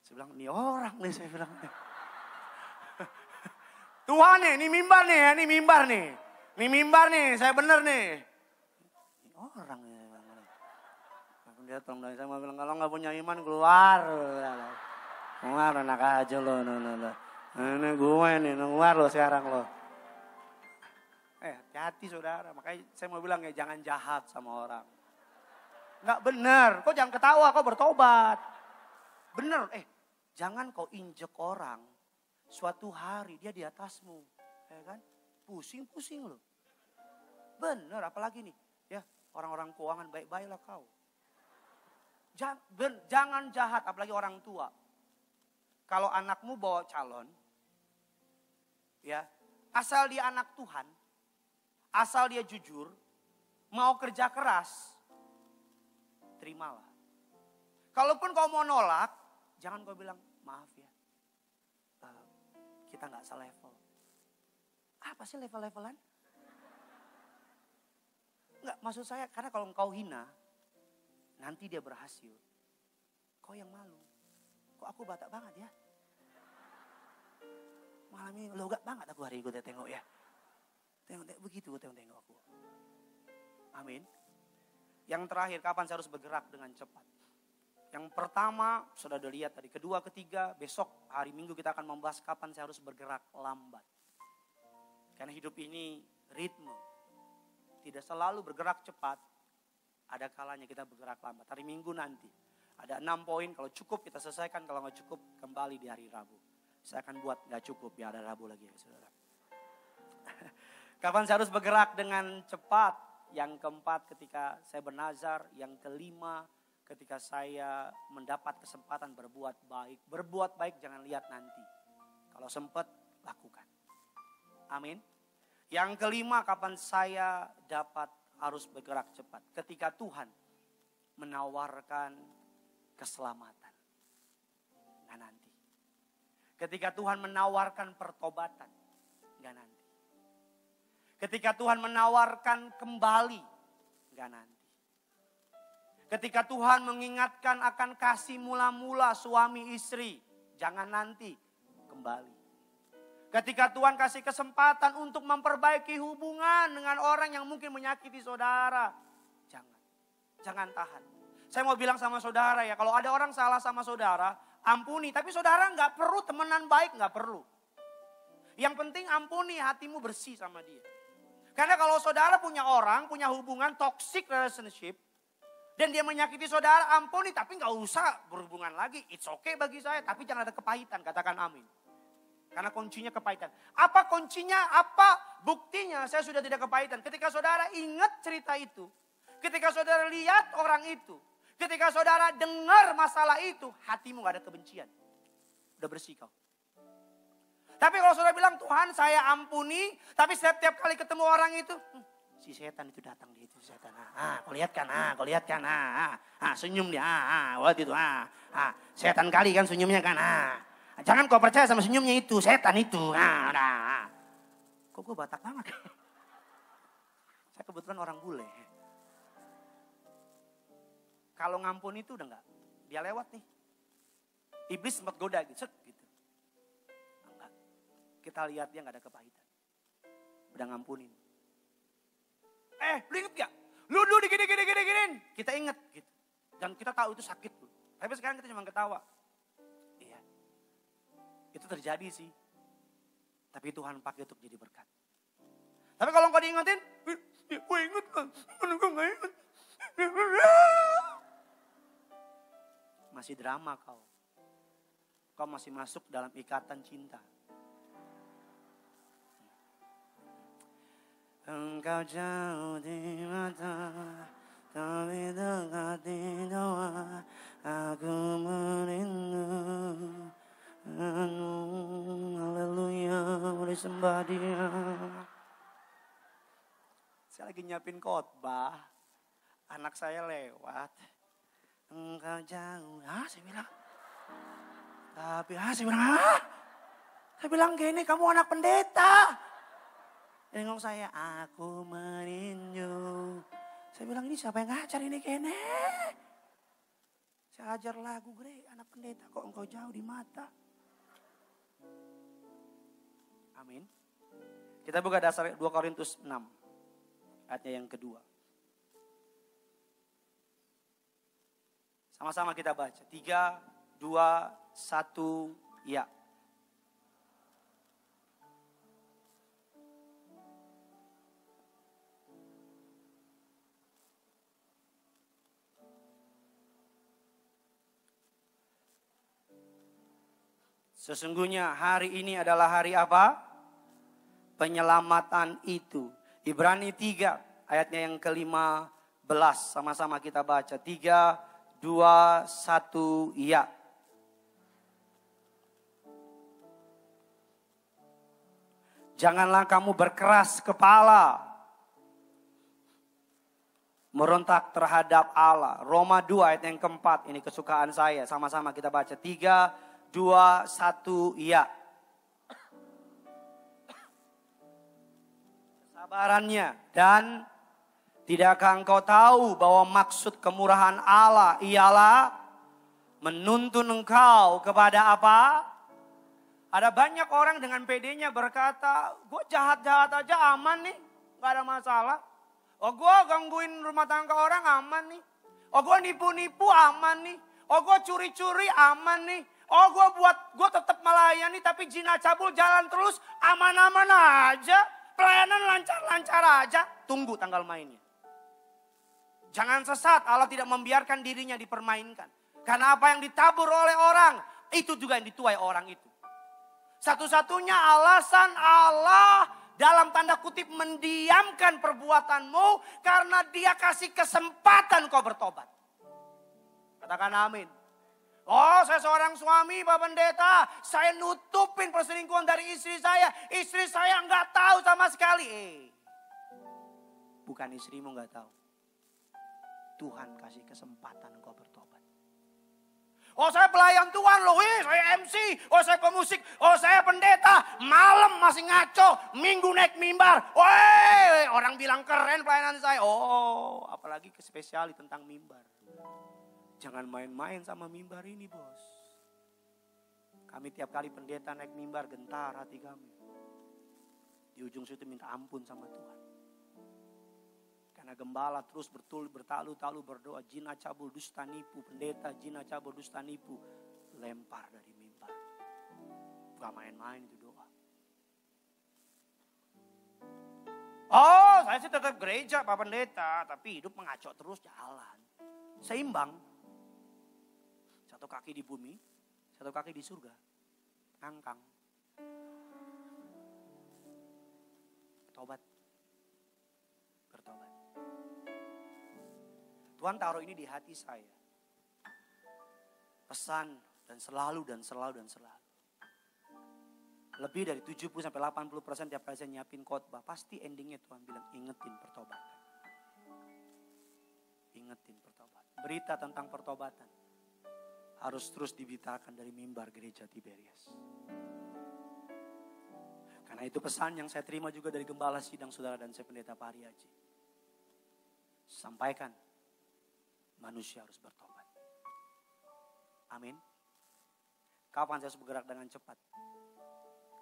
S1: Saya bilang, ini orang nih saya bilang. Tuhan nih, ini mimbar nih, saya bener nih. Ini orang nih. Dia tolong doain. Saya mau bilang, kalau nggak punya iman keluar. Keluar enak aja lo. Ini gue nih, keluar lo sekarang lo. Hati-hati saudara. Makanya saya mau bilang ya jangan jahat sama orang. Nggak benar. Kok jangan ketawa, kok bertobat. Bener. Jangan kau injek orang. Suatu hari dia di atasmu. Ya kan? Pusing-pusing lo. Bener. Apalagi nih. Ya orang-orang keuangan baik-baiklah kau. Jangan jahat. Apalagi orang tua. Kalau anakmu bawa calon. Ya. Asal dia anak Tuhan. Asal dia jujur. Mau kerja keras. Terimalah. Kalaupun kau mau nolak, jangan kau bilang, maaf ya, kita gak selevel. Apa sih level-levelan? Enggak, maksud saya karena kalau engkau hina, nanti dia berhasil. Kau yang malu. Kok aku batak banget ya? Malam ini logat banget aku hari ini tengok ya. Tengok begitu tengok aku. Amin. Yang terakhir, kapan saya harus bergerak dengan cepat? Yang pertama, sudah dilihat tadi. Kedua, ketiga, besok hari Minggu kita akan membahas kapan saya harus bergerak lambat. Karena hidup ini ritme. Tidak selalu bergerak cepat. Ada kalanya kita bergerak lambat. Hari Minggu nanti. Ada 6 poin, kalau cukup kita selesaikan. Kalau nggak cukup, kembali di hari Rabu. Saya akan buat nggak cukup, ya ada Rabu lagi ya saudara. Kapan saya harus bergerak dengan cepat? Yang keempat ketika saya bernazar. Yang kelima ketika saya mendapat kesempatan berbuat baik. Berbuat baik jangan lihat nanti. Kalau sempat lakukan. Amin. Yang kelima kapan saya harus bergerak cepat. Ketika Tuhan menawarkan keselamatan. Nggak nanti. Ketika Tuhan menawarkan pertobatan. Nggak nanti. Ketika Tuhan menawarkan kembali, enggak nanti. Ketika Tuhan mengingatkan akan kasih mula-mula suami istri, jangan nanti, kembali. Ketika Tuhan kasih kesempatan untuk memperbaiki hubungan dengan orang yang mungkin menyakiti saudara, jangan tahan. Saya mau bilang sama saudara ya, kalau ada orang salah sama saudara, ampuni. Tapi saudara enggak perlu temenan baik, enggak perlu. Yang penting ampuni, hatimu bersih sama dia. Karena kalau saudara punya hubungan toxic relationship. Dan dia menyakiti saudara, ampuni. Tapi gak usah berhubungan lagi. It's okay bagi saya, tapi jangan ada kepahitan. Katakan amin. Karena kuncinya kepahitan. Apa kuncinya, apa buktinya saya sudah tidak kepahitan. Ketika saudara ingat cerita itu. Ketika saudara lihat orang itu. Ketika saudara dengar masalah itu. Hatimu gak ada kebencian. Udah bersih kau. Tapi kalau saudara bilang, Tuhan saya ampuni. Tapi setiap kali ketemu orang itu. Si setan itu datang di itu setan. Kau lihat kan. Senyum dia. Waktu itu. Setan kali kan senyumnya kan. Jangan kau percaya sama senyumnya itu. Setan itu. Kok gue Batak banget. Saya kebetulan orang bule. Kalau ngampun itu udah enggak. Dia lewat nih. Iblis sempat goda gitu. Kita lihat dia gak ada kepahitan. Udah ngampunin. Lu inget gak? Lu digini. Kita inget gitu. Dan kita tahu itu sakit. Tapi sekarang kita cuma ketawa. Iya. Itu terjadi sih. Tapi Tuhan pakai untuk jadi berkat. Tapi kalau engkau diingetin. Gue inget kan. Gue gak inget. Masih drama kau. Kau masih masuk dalam ikatan cinta. Engkau jauh di mata, tapi dekat di doa. Aku merindu. Haleluya, disembah Dia. Saya lagi nyiapin khotbah, anak saya lewat. Engkau jauh, saya bilang. Tapi saya bilang, saya bilang gini, kamu anak pendeta. Nengok saya, aku merindu. Saya bilang, ini siapa yang ngajar ini kene? Saya ajar lagu, anak pendeta. Kok engkau jauh di mata? Amin. Kita buka dasar 2 Korintus 6. Ayatnya yang kedua. Sama-sama kita baca. 3, 2, 1, ya. Sesungguhnya hari ini adalah hari apa? Penyelamatan itu. Ibrani 3 ayatnya yang ke-15. Sama-sama kita baca. 3, 2, 1, ya. Janganlah kamu berkeras kepala, merontak terhadap Allah. Roma 2 ayat yang keempat. Ini kesukaan saya. Sama-sama kita baca. 3, 2, 1, ya. Kesabarannya. Dan tidakkah engkau tahu bahwa maksud kemurahan Allah ialah menuntun engkau kepada apa? Ada banyak orang dengan pedenya berkata, gue jahat-jahat aja aman nih, gak ada masalah. Oh gue gangguin rumah tangga orang aman nih. Oh gue nipu-nipu aman nih. Oh gue curi-curi aman nih. Oh gue tetap melayani tapi zina cabul jalan terus aman-aman aja. Pelayanan lancar-lancar aja. Tunggu tanggal mainnya. Jangan sesat, Allah tidak membiarkan dirinya dipermainkan. Karena apa yang ditabur oleh orang, itu juga yang dituai orang itu. Satu-satunya alasan Allah dalam tanda kutip mendiamkan perbuatanmu karena dia kasih kesempatan kau bertobat. Katakan amin. Oh saya seorang suami Pak Pendeta, saya nutupin perselingkuhan dari istri saya. Istri saya nggak tahu sama sekali. Bukan istrimu nggak tahu. Tuhan kasih kesempatan kau bertobat. Oh saya pelayan Tuhan loh, saya MC, oh saya pemusik, oh saya pendeta. Malam masih ngaco, minggu naik mimbar. Woi, orang bilang keren pelayanan saya. Oh apalagi spesiali tentang mimbar. Jangan main-main sama mimbar ini bos. Kami tiap kali pendeta naik mimbar gentar hati kami. Di ujung situ minta ampun sama Tuhan. Karena gembala terus bertalu-talu berdoa. Jina cabul dusta nipu. Pendeta jina cabul dusta nipu. Lempar dari mimbar. Gak main-main itu doa. Oh saya sih tetap gereja Pak Pendeta. Tapi hidup mengaco terus jalan. Seimbang. Satu kaki di bumi, satu kaki di surga. Ngangkang. Bertobat. Bertobat. Tuhan taruh ini di hati saya. Pesan dan selalu. Lebih dari 70-80% tiap kali saya nyiapin khotbah. Pasti endingnya Tuhan bilang ingetin pertobatan. Ingetin pertobatan. Berita tentang pertobatan harus terus diberitakan dari mimbar gereja Tiberias. Karena itu pesan yang saya terima juga dari gembala sidang saudara dan saya pendeta Pak Haji. Sampaikan, manusia harus bertobat. Amin. Kapan saya harus bergerak dengan cepat?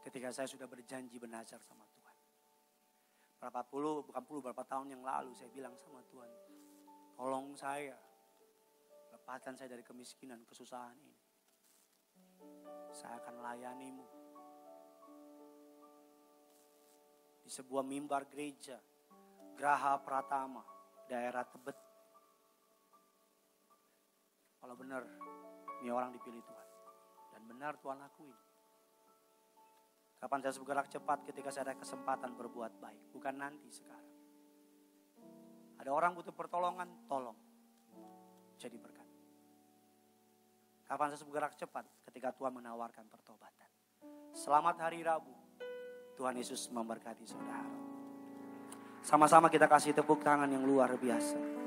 S1: Ketika saya sudah berjanji bernazar sama Tuhan. Berapa tahun yang lalu saya bilang sama Tuhan, tolong saya. Lepaskan saya dari kemiskinan, kesusahan ini. Saya akan melayanimu. Di sebuah mimbar gereja, Graha Pratama, daerah Tebet. Kalau benar, ini orang dipilih Tuhan. Dan benar Tuhan lakuin. Kapan saya bergerak cepat ketika saya ada kesempatan berbuat baik. Bukan nanti, sekarang. Ada orang butuh pertolongan, tolong. Jadi berkat. Kapan saya bergerak cepat ketika Tuhan menawarkan pertobatan. Selamat hari Rabu. Tuhan Yesus memberkati saudara. Sama-sama kita kasih tepuk tangan yang luar biasa.